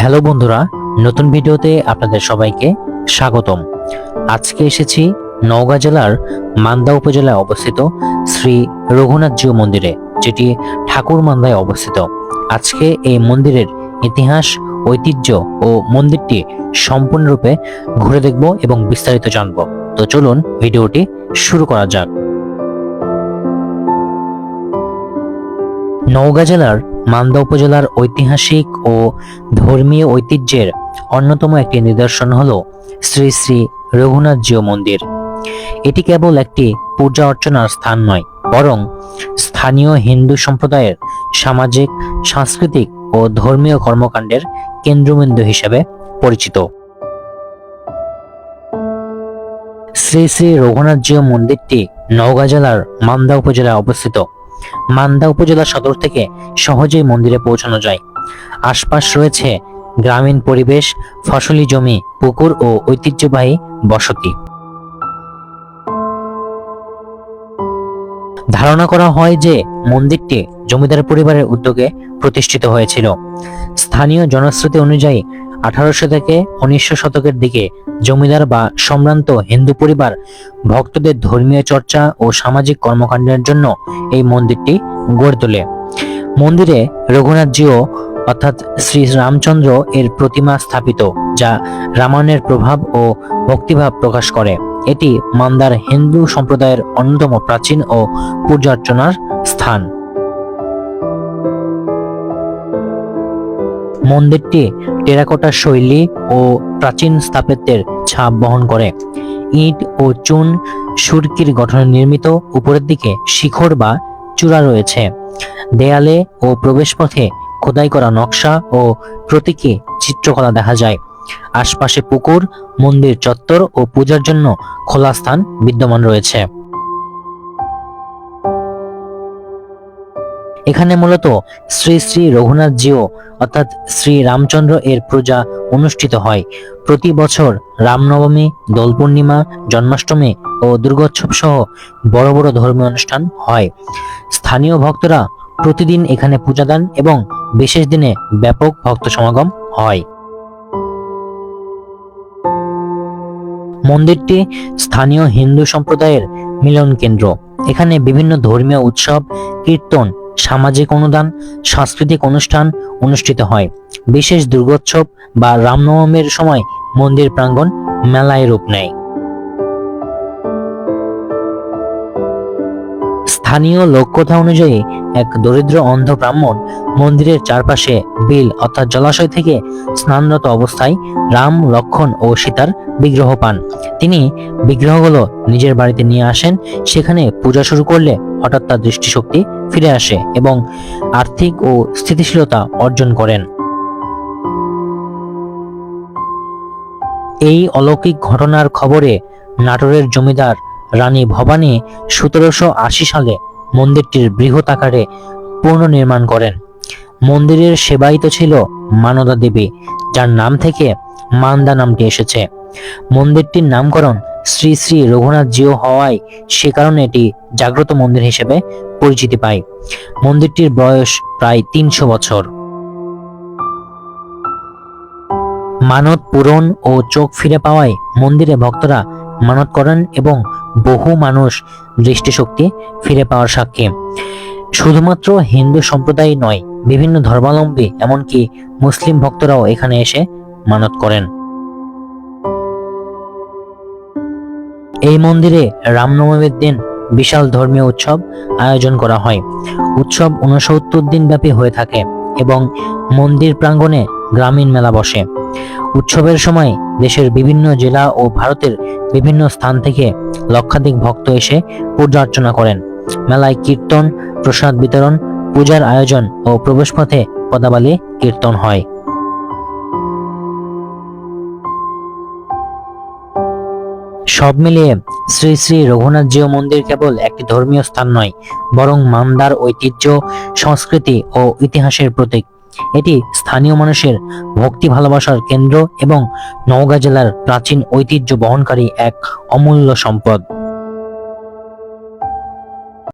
Hello বন্ধুরা, নতুন ভিডিওতে আপনাদের সবাইকে স্বাগতম। আজকে এসেছি নওগাঁ জেলার মান্দা উপজেলায় অবস্থিত শ্রী রঘুনাথ জিউ মন্দিরে, যেটি ঠাকুরমান্দায় অবস্থিত। আজকে এই মন্দিরের ইতিহাস, ঐতিহ্য ও মন্দিরটি সম্পূর্ণরূপে ঘুরে দেখব এবং বিস্তারিত জানব। তো চলুন ভিডিওটি শুরু করা যাক। নওগাঁ জেলার মান্দা উপজেলার ঐতিহাসিক ও ধর্মীয় ঐতিহ্যের অন্যতম একটি নিদর্শন হল শ্রী শ্রী রঘুনাথ জিউ মন্দির। এটি কেবল একটি পূজা অর্চনার স্থান নয়, বরং স্থানীয় হিন্দু সম্প্রদায়ের সামাজিক, সাংস্কৃতিক ও ধর্মীয় কর্মকাণ্ডের কেন্দ্রবিন্দু হিসেবে পরিচিত। শ্রী শ্রী রঘুনাথ জিউ মন্দিরটি নওগাঁ জেলার মান্দা উপজেলায় অবস্থিত। মান্দা উপজেলা সদর থেকে সহজেই মন্দিরে পৌঁছানো যায়। আশপাশ রয়েছে গ্রামীণ পরিবেশ, ফসলি জমি, পুকুর ও ঐতিহ্যবাহী বসতি। ধারণা করা হয় যে মন্দিরটি জমিদার পরিবারের উদ্যোগে প্রতিষ্ঠিত হয়েছিল। স্থানীয় জনশ্রুতি অনুযায়ী 1800 থেকে 1900 শতকের দিকে জমিদার বা সম্ভ্রান্ত হিন্দু পরিবার ভক্তদের ধর্মীয় চর্চা ও সামাজিক কর্মকাণ্ডের জন্য এই মন্দিরটি গড়ে তোলে। মন্দিরে রঘুনাথ জিউ অর্থাৎ শ্রী রামচন্দ্র এর প্রতিমা স্থাপিত, যা রামায়ণের প্রভাব ও ভক্তিভাব প্রকাশ করে। এটি মান্দার হিন্দু সম্প্রদায়ের অন্যতম প্রাচীন ও পূজা অর্চনার স্থান। মন্দিরটি টেরাকোটা শৈলী ও প্রাচীন স্থাপত্যের ছাপ বহন করে। ইট ও চুন সুরকির গঠনে নির্মিত, উপরের দিকে শিখর বা চূড়া রয়েছে। দেয়ালে ও প্রবেশপথে খোদাই করা নকশা ও প্রতীকী চিত্রকলা দেখা যায়। আশপাশে পুকুর, মন্দির চত্বর ও পূজার জন্য খোলা স্থান বিদ্যমান রয়েছে। এখানে মূলত শ্রী শ্রী রঘুনাথ জিউ অর্থাৎ শ্রী রামচন্দ্র এর পূজা অনুষ্ঠিত হয়। প্রতি বছর রামনবমী, দোল পূর্ণিমা, জন্মাষ্টমী ও দুর্গোৎসব সহ বড় বড় ধর্মীয় অনুষ্ঠান হয়। স্থানীয় ভক্তরা প্রতিদিন এখানে পূজা দেন এবং বিশেষ দিনে ব্যাপক ভক্ত সমাগম হয়। মন্দিরটি স্থানীয় হিন্দু সম্প্রদায়ের মিলন কেন্দ্র। এখানে বিভিন্ন ধর্মীয় উৎসব, কীর্তন, সামাজিক অনুদান, সাংস্কৃতিক অনুষ্ঠান অনুষ্ঠিত হয়। বিশেষ দুর্গোৎসব বা রামনবমীর সময় মন্দির প্রাঙ্গণ মেলায় রূপ নেয়। স্থানীয় লোককথা অনুযায়ী এক দরিদ্র অন্ধ ব্রাহ্মণ মন্দিরের চারপাশে বিল অর্থাৎ জলাশয় থেকে স্নানরত অবস্থায় রাম, লক্ষ্মণ ও সীতার বিগ্রহ পান। তিনি বিগ্রহগুলো নিজের বাড়িতে নিয়ে আসেন। সেখানে পূজা শুরু করলে হঠাৎ তার দৃষ্টিশক্তি ফিরে আসে এবং আর্থিক ও স্থিতিশীলতা অর্জন করেন। এই অলৌকিক ঘটনার খবরে নাটোরের জমিদার রানী ভবানী 1780 সালে মন্দিরটির বৃহৎ আকারে পুনর্নির্মাণ করেন। মন্দিরের সেবায়িত ছিল মানদা দেবী, যার নাম থেকে মান্দা নামটি এসেছে। মন্দিরটির নামকরণ শ্রী শ্রী রঘুনাথ জিউ হওয়ায় সে কারণে এটি জাগ্রত মন্দির হিসেবে পরিচিতি পায়। মন্দিরটির বয়স প্রায় 300 বছর। মানত পূরণ ও চোখ ফিরে পাওয়ায় মন্দিরে ভক্তরা মানত করেন এবং বহু মানুষ দৃষ্টিশক্তি ফিরে পাওয়ার সাক্ষী। শুধুমাত্র হিন্দু সম্প্রদায় নয়, বিভিন্ন ধর্মাবলম্বী এমনকি মুসলিম ভক্তরাও এখানে এসে মানত করেন। এই মন্দিরে রামনবমীর দিন বিশাল ধর্মীয় উৎসব আয়োজন করা হয়। উৎসব 69 দিন ব্যাপী হয়ে থাকে এবং মন্দির প্রাঙ্গণে গ্রামীণ মেলা বসে। উৎসবের সময় দেশের বিভিন্ন জেলা ও ভারতের বিভিন্ন স্থান থেকে লক্ষাধিক ভক্ত এসে পূজা অর্চনা করেন। মেলায় কীর্তন, প্রসাদ বিতরণ, পূজার আয়োজন ও প্রবেশপথে পদাবলী কীর্তন হয়। সব মিলিয়ে শ্রী শ্রী রঘুনাথ জিউ মন্দির কেবল একটি ধর্মীয় স্থান নয়, বরং মান্দার ঐতিহ্য, সংস্কৃতি ও ইতিহাসের প্রতীক। এটি স্থানীয় মানুষের ভক্তি ভালোবাসার কেন্দ্র এবং নওগাঁ জেলার প্রাচীন ঐতিহ্য বহনকারী এক অমূল্য সম্পদ।